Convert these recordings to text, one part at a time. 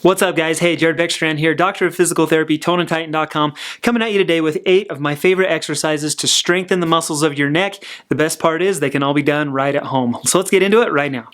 What's up, guys? Hey, Jared Beckstrand here, Doctor of Physical Therapy, ToneandTitan.com, coming at you today with 8 of my favorite exercises to strengthen the muscles of your neck. The best part is they can all be done right at home. So let's get into it right now.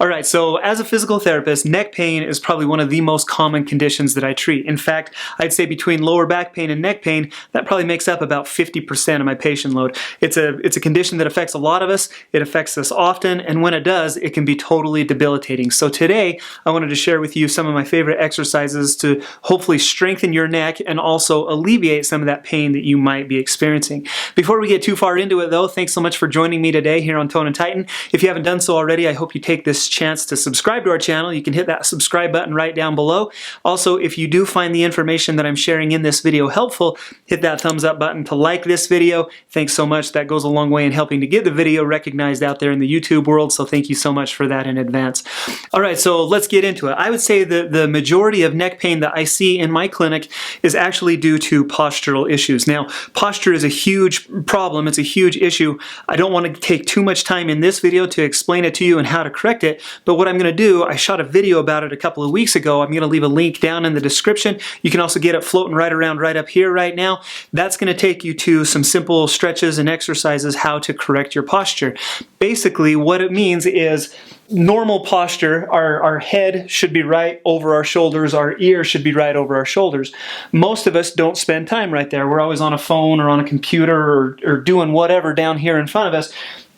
Alright, so as a physical therapist, neck pain is probably one of the most common conditions that I treat. In fact, I'd say between lower back pain and neck pain, that probably makes up about 50% of my patient load. It's a condition that affects a lot of us, it affects us often, and when it does, it can be totally debilitating. So today, I wanted to share with you some of my favorite exercises to hopefully strengthen your neck and also alleviate some of that pain that you might be experiencing. Before we get too far into it though, thanks so much for joining me today here on Tone and Titan. If you haven't done so already, I hope you take this chance to subscribe to our channel. You can hit that subscribe button right down below. Also, if you do find the information that I'm sharing in this video helpful, hit that thumbs up button to like this video. Thanks so much. That goes a long way in helping to get the video recognized out there in the YouTube world, so thank you so much for that in advance. Alright, so let's get into it. I would say that the majority of neck pain that I see in my clinic is actually due to postural issues. Now, posture is a huge problem. It's a huge issue. I don't want to take too much time in this video to explain it to you and how to correct it, but what I'm going to do, I shot a video about it a couple of weeks ago. I'm going to leave a link down in the description. You can also get it floating right around right up here right now. That's going to take you to some simple stretches and exercises how to correct your posture. Basically, what it means is normal posture, our head should be right over our shoulders, our ear should be right over our shoulders. Most of us don't spend time right there. We're always on a phone or on a computer or doing whatever down here in front of us.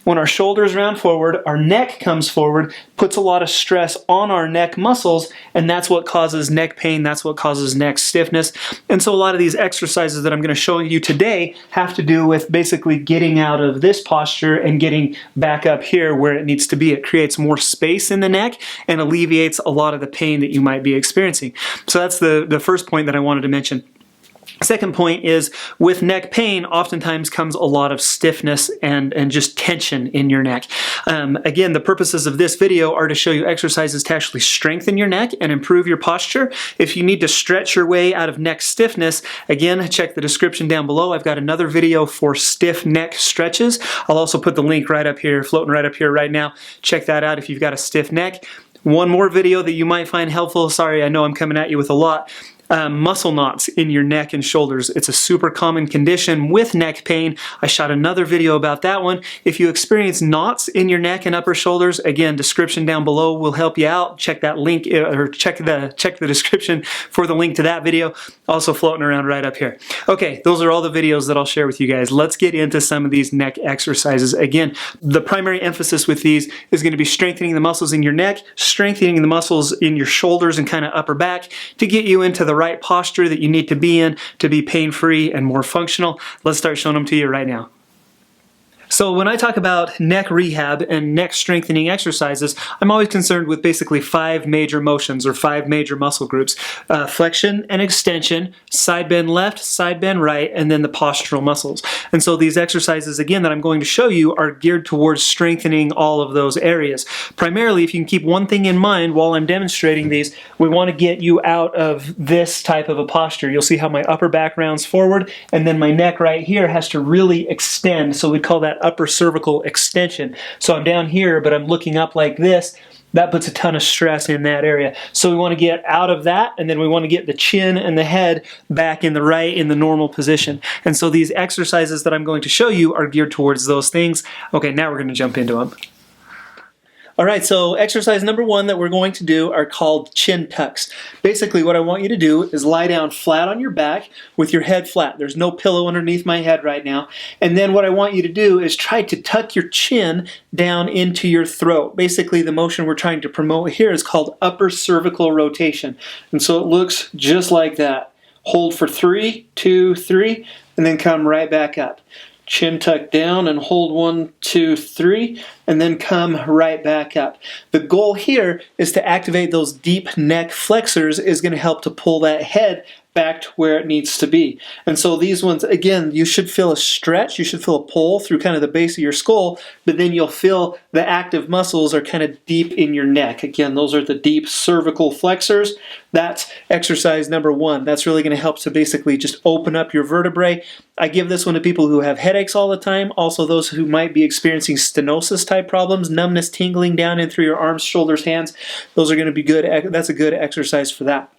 When our shoulders round forward, our neck comes forward, puts a lot of stress on our neck muscles, and that's what causes neck pain, that's what causes neck stiffness. And so a lot of these exercises that I'm going to show you today have to do with basically getting out of this posture and getting back up here where it needs to be. It creates more space in the neck and alleviates a lot of the pain that you might be experiencing. So that's the first point that I wanted to mention. Second point is, with neck pain, oftentimes comes a lot of stiffness and just tension in your neck. Again, the purposes of this video are to show you exercises to actually strengthen your neck and improve your posture. If you need to stretch your way out of neck stiffness, again, check the description down below. I've got another video for stiff neck stretches. I'll also put the link right up here, floating right up here right now. Check that out if you've got a stiff neck. One more video that you might find helpful. Sorry, I know I'm coming at you with a lot. Muscle knots in your neck and shoulders. It's a super common condition with neck pain. I shot another video about that one. If you experience knots in your neck and upper shoulders, again, description down below will help you out. Check that link, or check the description for the link to that video. Also floating around right up here. Okay, those are all the videos that I'll share with you guys. Let's get into some of these neck exercises. Again, the primary emphasis with these is going to be strengthening the muscles in your neck, strengthening the muscles in your shoulders and kind of upper back to get you into the right posture that you need to be in to be pain-free and more functional. Let's start showing them to you right now. So when I talk about neck rehab and neck strengthening exercises, I'm always concerned with basically 5 major motions or 5 major muscle groups. Flexion and extension, side bend left, side bend right, and then the postural muscles. And so these exercises, again, that I'm going to show you are geared towards strengthening all of those areas. Primarily, if you can keep one thing in mind while I'm demonstrating these, we want to get you out of this type of a posture. You'll see how my upper back rounds forward, and then my neck right here has to really extend. So we call that upper cervical extension. So I'm down here, but I'm looking up like this. That puts a ton of stress in that area. So we want to get out of that, and then we want to get the chin and the head back in the normal position. And so these exercises that I'm going to show you are geared towards those things. Okay, now we're going to jump into them. Alright, so exercise number 1 that we're going to do are called chin tucks. Basically what I want you to do is lie down flat on your back with your head flat. There's no pillow underneath my head right now. And then what I want you to do is try to tuck your chin down into your throat. Basically the motion we're trying to promote here is called upper cervical rotation. And so it looks just like that. Hold for 3, 2, 3, and then come right back up. Chin tuck down and hold 1, 2, 3, and then come right back up. The goal here is to activate those deep neck flexors, is going to help to pull that head back to where it needs to be. And so these ones, again, you should feel a stretch, you should feel a pull through kind of the base of your skull, but then you'll feel the active muscles are kind of deep in your neck. Again, those are the deep cervical flexors. That's exercise number 1. That's really going to help to basically just open up your vertebrae. I give this one to people who have headaches all the time, also those who might be experiencing stenosis type problems, numbness, tingling down in through your arms, shoulders, hands. Those are going to be good. That's a good exercise for that.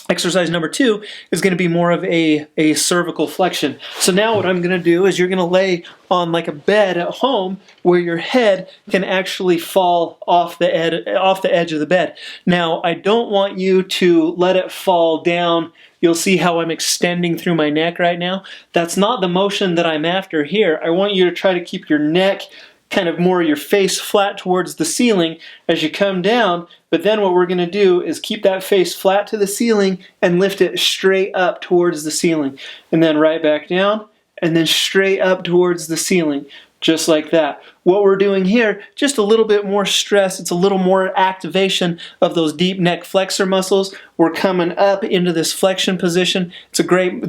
Exercise number 2 is going to be more of a cervical flexion. So now what I'm going to do is you're going to lay on like a bed at home where your head can actually fall off the edge of the bed. Now, I don't want you to let it fall down. You'll see how I'm extending through my neck right now. That's not the motion that I'm after here. I want you to try to keep your neck kind of more your face flat towards the ceiling as you come down, but then what we're going to do is keep that face flat to the ceiling and lift it straight up towards the ceiling, and then right back down, and then straight up towards the ceiling, just like that. What we're doing here, just a little bit more stress, it's a little more activation of those deep neck flexor muscles. We're coming up into this flexion position. It's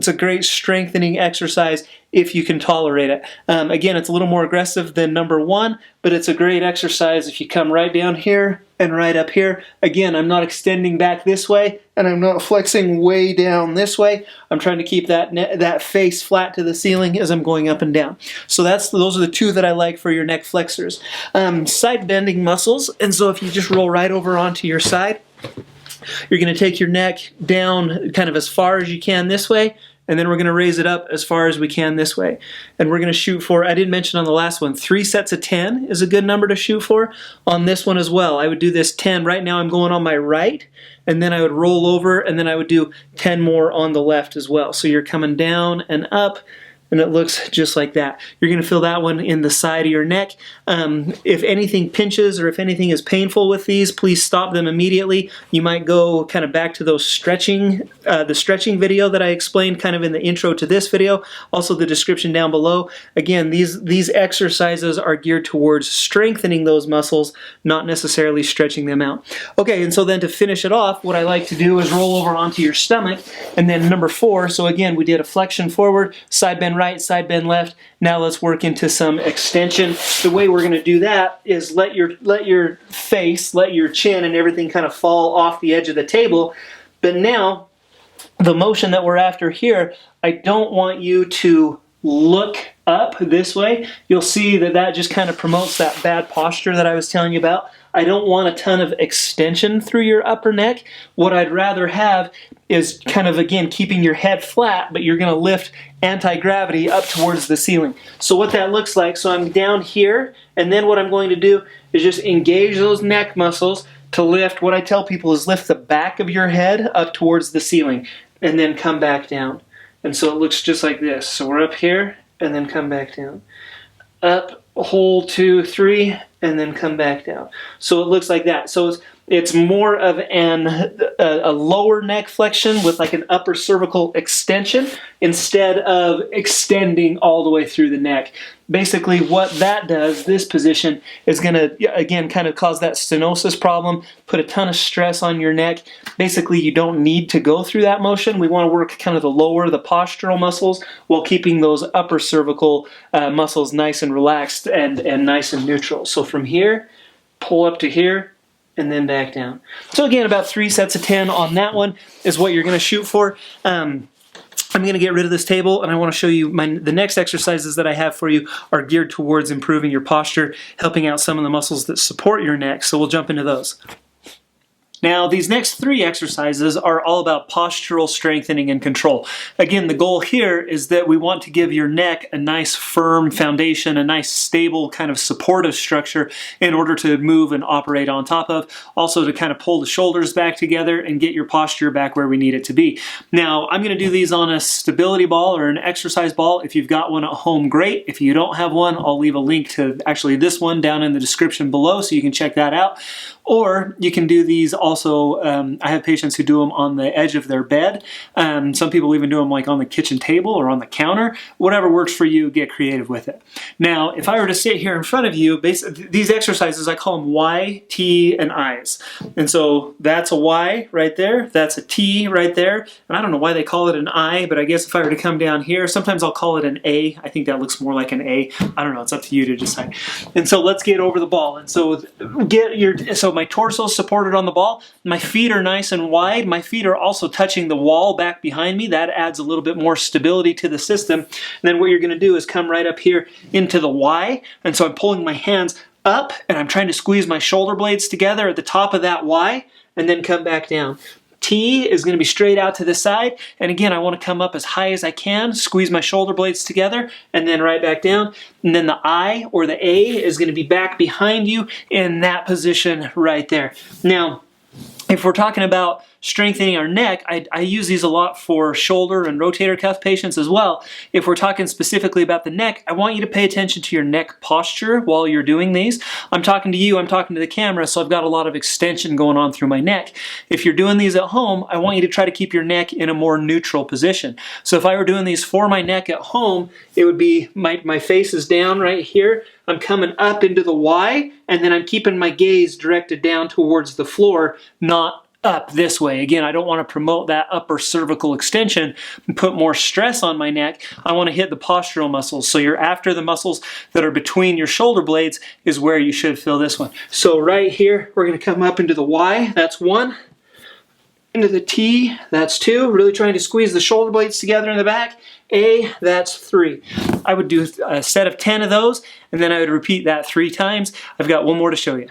a great strengthening exercise if you can tolerate it. Again, it's a little more aggressive than number 1, but it's a great exercise if you come right down here and right up here. Again, I'm not extending back this way, and I'm not flexing way down this way. I'm trying to keep that face flat to the ceiling as I'm going up and down. So those are the 2 that I like for your neck flexors. Side bending muscles, and so if you just roll right over onto your side, you're going to take your neck down kind of as far as you can this way, and then we're going to raise it up as far as we can this way. And we're going to shoot for, I didn't mention on the last one, 3 sets of 10 is a good number to shoot for. On this one as well, I would do this 10. Right now I'm going on my right, and then I would roll over, and then I would do 10 more on the left as well. So you're coming down and up, and it looks just like that. You're going to feel that one in the side of your neck. If anything pinches or if anything is painful with these, please stop them immediately. You might go kind of back to those stretching, the stretching video that I explained kind of in the intro to this video, also the description down below. Again, these exercises are geared towards strengthening those muscles, not necessarily stretching them out. Okay, and so then to finish it off, what I like to do is roll over onto your stomach, and then number 4, so again, we did a flexion forward, side bend right, side bend left. Now let's work into some extension. The way we're going to do that is let your face, let your chin and everything kind of fall off the edge of the table. But now, the motion that we're after here, I don't want you to look up this way. You'll see that just kind of promotes that bad posture that I was telling you about. I don't want a ton of extension through your upper neck. What I'd rather have is kind of, again, keeping your head flat, but you're going to lift anti-gravity up towards the ceiling. So what that looks like, so I'm down here, and then what I'm going to do is just engage those neck muscles to lift. What I tell people is lift the back of your head up towards the ceiling, and then come back down. And so it looks just like this. So we're up here, and then come back down. Up, hold, 2, 3, and then come back down. So it looks like that. So it's more of a lower neck flexion with like an upper cervical extension instead of extending all the way through the neck. Basically what that does, this position, is going to, again, kind of cause that stenosis problem, put a ton of stress on your neck. Basically, you don't need to go through that motion. We want to work kind of the postural muscles while keeping those upper cervical muscles nice and relaxed and nice and neutral. So from here, pull up to here, and then back down. So again, about 3 sets of 10 on that one is what you're going to shoot for. I'm going to get rid of this table, and I want to show you the next exercises that I have for you are geared towards improving your posture, helping out some of the muscles that support your neck. So we'll jump into those. Now, these next 3 exercises are all about postural strengthening and control. Again, the goal here is that we want to give your neck a nice firm foundation, a nice stable kind of supportive structure in order to move and operate on top of. Also to kind of pull the shoulders back together and get your posture back where we need it to be. Now, I'm going to do these on a stability ball or an exercise ball. If you've got one at home, great. If you don't have one, I'll leave a link to actually this one down in the description below so you can check that out. Or you can do these all also, I have patients who do them on the edge of their bed. Some people even do them like on the kitchen table or on the counter. Whatever works for you, get creative with it. Now, if I were to sit here in front of you, these exercises, I call them Y, T, and I's. And so that's a Y right there, that's a T right there, and I don't know why they call it an I, but I guess if I were to come down here, sometimes I'll call it an A. I think that looks more like an A. I don't know, it's up to you to decide. And so let's get over the ball. And so so my torso is supported on the ball, my feet are nice and wide, my feet are also touching the wall back behind me. That adds a little bit more stability to the system. And then what you're going to do is come right up here into the Y, and so I'm pulling my hands up and I'm trying to squeeze my shoulder blades together at the top of that Y, and then come back down. T is going to be straight out to the side, and again I want to come up as high as I can, squeeze my shoulder blades together, and then right back down. And then the I or the A is going to be back behind you in that position right there. Now, if we're talking about strengthening our neck, I use these a lot for shoulder and rotator cuff patients as well. If we're talking specifically about the neck, I want you to pay attention to your neck posture while you're doing these. I'm talking to you, I'm talking to the camera, so I've got a lot of extension going on through my neck. If you're doing these at home, I want you to try to keep your neck in a more neutral position. So if I were doing these for my neck at home, it would be my face is down right here. I'm coming up into the Y, and then I'm keeping my gaze directed down towards the floor, not up this way. Again, I don't want to promote that upper cervical extension and put more stress on my neck. I want to hit the postural muscles. So you're after the muscles that are between your shoulder blades is where you should feel this one. So right here, we're going to come up into the Y, that's 1. Into the T, that's 2. Really trying to squeeze the shoulder blades together in the back. A, that's 3. I would do a set of 10 of those, and then I would repeat that 3 times. I've got one more to show you.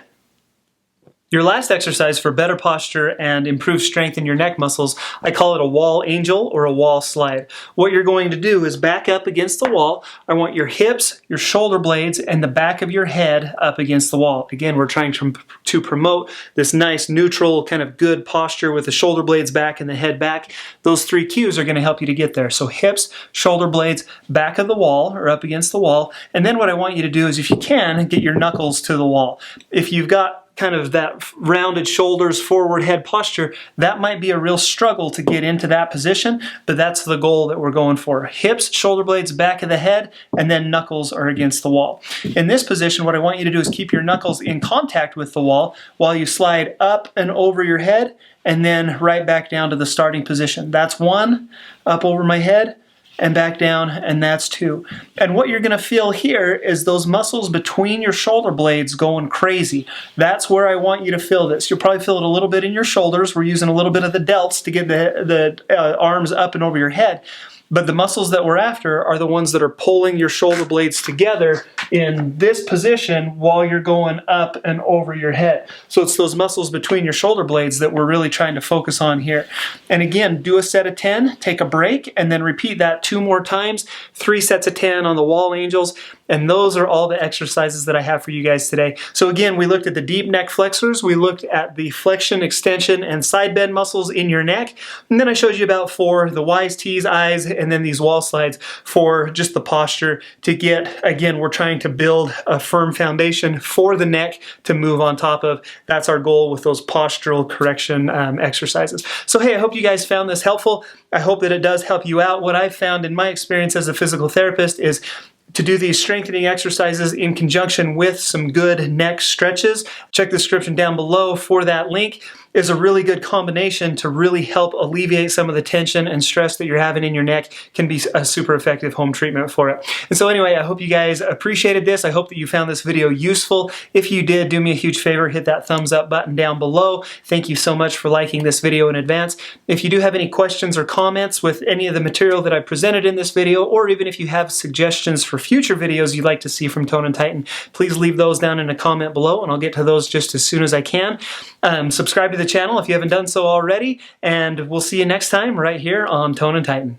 Your last exercise for better posture and improved strength in your neck muscles, I call it a wall angel or a wall slide. What you're going to do is back up against the wall. I want your hips, your shoulder blades, and the back of your head up against the wall. Again, we're trying to promote this nice neutral kind of good posture with the shoulder blades back and the head back. Those 3 cues are going to help you to get there. So hips, shoulder blades, back of the wall or up against the wall. And then what I want you to do is, if you can, get your knuckles to the wall. If you've got kind of that rounded shoulders, forward head posture, that might be a real struggle to get into that position, but that's the goal that we're going for. Hips, shoulder blades, back of the head, and then knuckles are against the wall. In this position, what I want you to do is keep your knuckles in contact with the wall while you slide up and over your head, and then right back down to the starting position. That's 1, up over my head, and back down, and that's 2. And what you're going to feel here is those muscles between your shoulder blades going crazy. That's where I want you to feel this. You'll probably feel it a little bit in your shoulders. We're using a little bit of the delts to get the arms up and over your head. But the muscles that we're after are the ones that are pulling your shoulder blades together in this position while you're going up and over your head. So it's those muscles between your shoulder blades that we're really trying to focus on here. And again, do a set of 10, take a break, and then repeat that 2 more times, 3 sets of 10 on the wall angels. And those are all the exercises that I have for you guys today. So again, we looked at the deep neck flexors, we looked at the flexion, extension, and side bend muscles in your neck, and then I showed you about 4, the Y's, T's, I's, and then these wall slides for just the posture to get, again, we're trying to build a firm foundation for the neck to move on top of. That's our goal with those postural correction exercises. So hey, I hope you guys found this helpful. I hope that it does help you out. What I've found in my experience as a physical therapist is to do these strengthening exercises in conjunction with some good neck stretches. Check the description down below for that link. Is a really good combination to really help alleviate some of the tension and stress that you're having in your neck. Can be a super effective home treatment for it. And so anyway, I hope you guys appreciated this. I hope that you found this video useful. If you did, do me a huge favor, hit that thumbs up button down below. Thank you so much for liking this video in advance. If you do have any questions or comments with any of the material that I presented in this video, or even if you have suggestions for future videos you'd like to see from Tone and Tighten, please leave those down in a comment below and I'll get to those just as soon as I can. Subscribe to the channel if you haven't done so already, and we'll see you next time right here on Tone and Tighten.